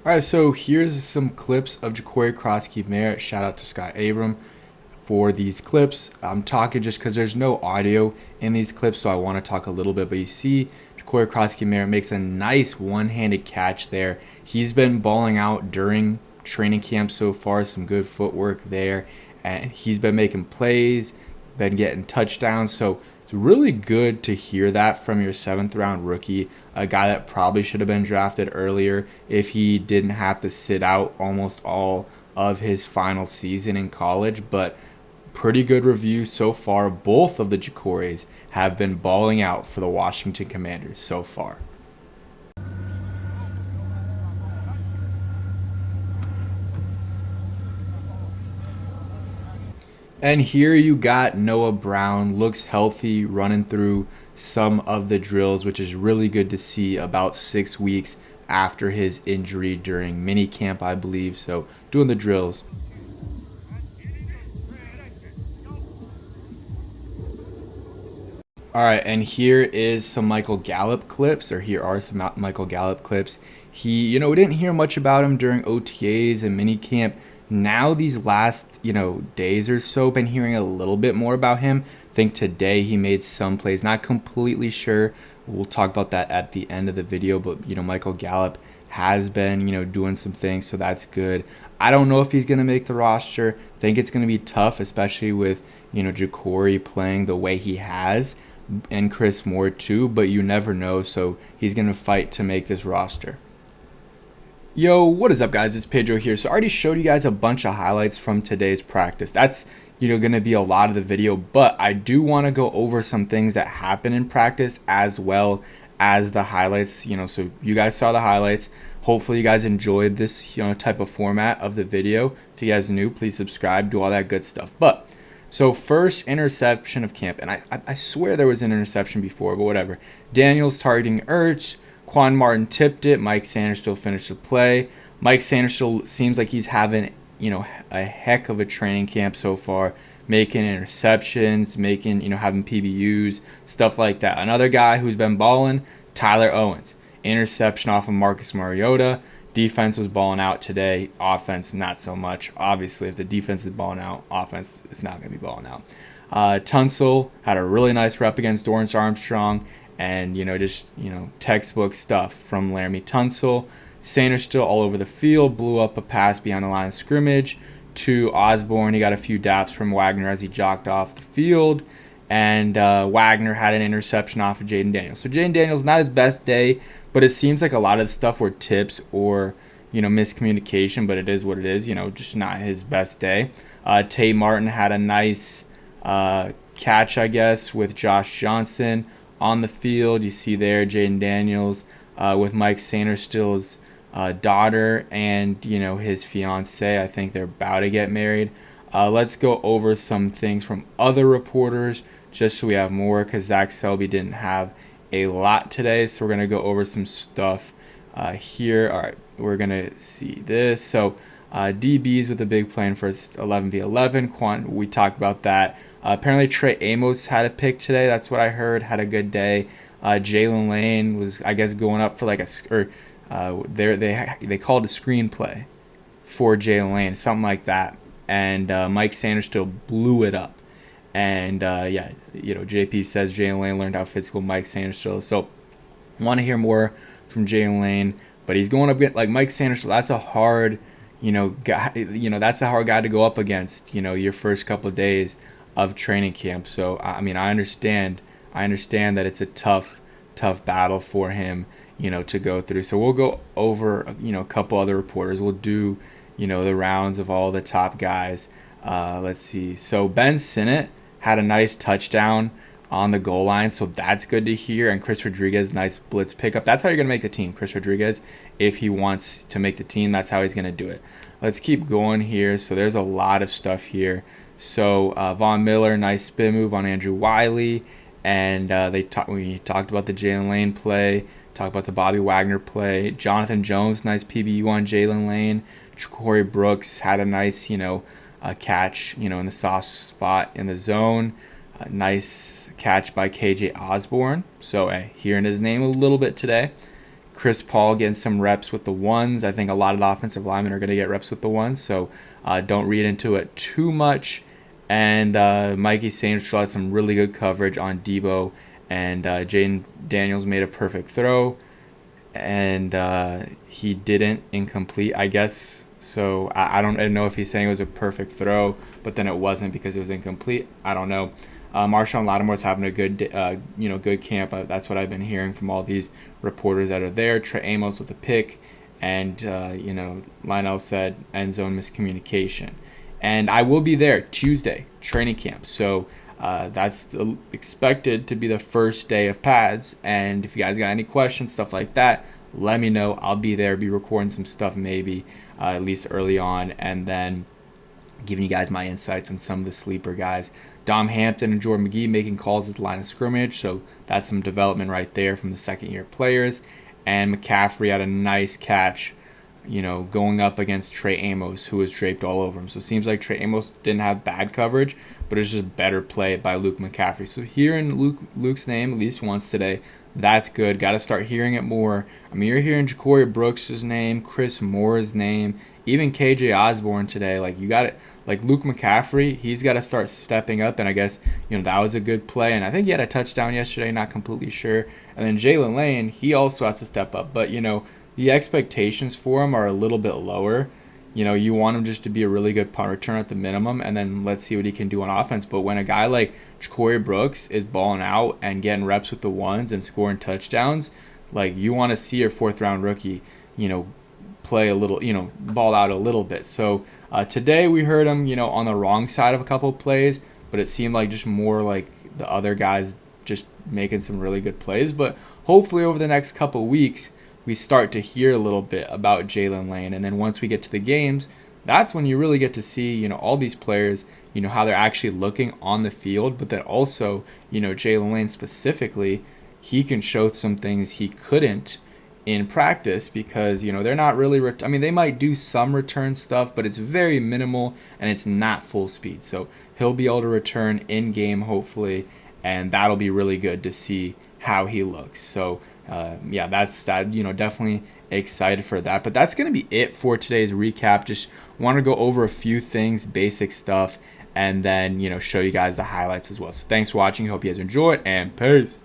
All right, so here's some clips of Ja'Cory Krosky-Merritt. Shout out to Scott Abram for these clips. I'm talking just because there's no audio in these clips, so I want to talk a little bit. But you see, Ja'Cory Krosky-Merritt makes a nice one-handed catch there. He's been balling out during training camp so far. Some good footwork there, and he's been making plays, been getting touchdowns. So it's really good to hear that from your seventh round rookie, a guy that probably should have been drafted earlier if he didn't have to sit out almost all of his final season in college. But pretty good review so far. Both of the Ja'Corys have been balling out for the Washington Commanders so far. And here you got Noah Brown, looks healthy, running through some of the drills, which is really good to see about 6 weeks after his injury during minicamp, I believe. So doing the drills. All right, and here is some Michael Gallup clips, or here are some Michael Gallup clips. We didn't hear much about him during OTAs and minicamp. Now these last, days or so, been hearing a little bit more about him. I think today he made some plays, not completely sure. We'll talk about that at the end of the video, but Michael Gallup has been, doing some things, so that's good. I don't know if he's going to make the roster. I think it's going to be tough, especially with, Ja'Cory playing the way he has, and Chris Moore too, but you never know, so he's going to fight to make this roster. Yo, what is up, guys? It's Pedro here. So I already showed you guys a bunch of highlights from today's practice. That's, going to be a lot of the video, but I do want to go over some things that happen in practice as well as the highlights, so you guys saw the highlights. Hopefully you guys enjoyed this, type of format of the video. If you guys are new, please subscribe, do all that good stuff. But so first interception of camp, and I swear there was an interception before, but whatever. Daniels targeting Ertz. Quan Martin tipped it. Mike Sanders still finished the play. Mike Sanders still seems like he's having, a heck of a training camp so far, making interceptions, having PBUs, stuff like that. Another guy who's been balling, Tyler Owens. Interception off of Marcus Mariota. Defense was balling out today. Offense, not so much. Obviously, if the defense is balling out, offense is not going to be balling out. Tunsil had a really nice rep against Dorrance Armstrong. And, textbook stuff from Laramie Tunsil. Sanders still all over the field. Blew up a pass behind the line of scrimmage to Osborne. He got a few daps from Wagner as he jogged off the field. And Wagner had an interception off of Jaden Daniels. So Jaden Daniels, not his best day, but it seems like a lot of the stuff were tips or, miscommunication. But it is what it is, just not his best day. Tay Martin had a nice catch, I guess, with Josh Johnson on the field. You see there Jaden Daniels with Mike Sanders still his daughter and his fiance. I think they're about to get married. Let's go over some things from other reporters just so we have more, because Zach Selby didn't have a lot today, so we're going to go over some stuff here. All right, we're going to see this. So DBs with a big play in first 11v11. We talked about that. Apparently Trey Amos had a pick today. That's what I heard. Had a good day. Jalen Lane was, I guess, going up for like they called a screenplay for Jalen Lane, something like that. And Mike Sanders still blew it up. And JP says Jalen Lane learned how physical Mike Sanders still is. So want to hear more from Jalen Lane, but he's going up against like Mike Sanders. So that's a hard, guy. That's a hard guy to go up against. Your first couple of days of training camp. So I understand that it's a tough battle for him, to go through. So we'll go over, a couple other reporters. We'll do, the rounds of all the top guys. Let's see. So Ben Sinnott had a nice touchdown on the goal line, so that's good to hear. And Chris Rodriguez, nice blitz pickup. That's how you're going to make the team, Chris Rodriguez. If he wants to make the team, that's how he's going to do it. Let's keep going here. So there's a lot of stuff here. So Von Miller, nice spin move on Andrew Wiley. And we talked about the Jalen Lane play, talked about the Bobby Wagner play. Jonathan Jones, nice PBU on Jalen Lane. Corey Brooks had a nice, catch, in the soft spot in the zone. Nice catch by KJ Osborne. So hearing his name a little bit today. Chris Paul getting some reps with the ones. I think a lot of the offensive linemen are going to get reps with the ones, so don't read into it too much. And Mikey Sanders had some really good coverage on Debo, and Jaden Daniels made a perfect throw, and he didn't incomplete, I guess. So I don't know if he's saying it was a perfect throw, but then it wasn't because it was incomplete. I don't know. Marshawn Lattimore's having a good, good camp. That's what I've been hearing from all these reporters that are there. Trey Amos with a pick, and Lionel said end zone miscommunication. And I will be there Tuesday, training camp. So that's expected to be the first day of pads. And if you guys got any questions, stuff like that, let me know. I'll be there, be recording some stuff maybe, at least early on, and then giving you guys my insights on some of the sleeper guys. Dom Hampton and Jordan McGee making calls at the line of scrimmage, so that's some development right there from the second-year players. And McCaffrey had a nice catch, going up against Trey Amos, who was draped all over him. So it seems like Trey Amos didn't have bad coverage, but it's just better play by Luke McCaffrey. So hearing Luke's name at least once today, that's good. Got to start hearing it more. I mean, you're hearing Ja'Cory Brooks' name, Chris Moore's name, even KJ Osborne today. Like, you got it. Like, Luke McCaffrey, he's got to start stepping up. And I guess, that was a good play. And I think he had a touchdown yesterday, not completely sure. And then Jalen Lane, he also has to step up. But, the expectations for him are a little bit lower. You want him just to be a really good punt returner at the minimum, and then let's see what he can do on offense. But when a guy like Ja'Cory Brooks is balling out and getting reps with the ones and scoring touchdowns, like, you want to see your fourth-round rookie, play a little, ball out a little bit. So today we heard him, on the wrong side of a couple of plays, but it seemed like just more like the other guys just making some really good plays. But hopefully over the next couple of weeks, we start to hear a little bit about Jalen Lane. And then once we get to the games, that's when you really get to see, all these players, how they're actually looking on the field. But then also, Jalen Lane specifically, he can show some things he couldn't in practice because, they're not really, they might do some return stuff, but it's very minimal and it's not full speed. So he'll be able to return in game, hopefully, and that'll be really good to see how he looks. So, that's that. Definitely excited for that. But that's going to be it for today's recap. Just want to go over a few things, basic stuff, and then, show you guys the highlights as well. So thanks for watching. Hope you guys enjoy it, and peace.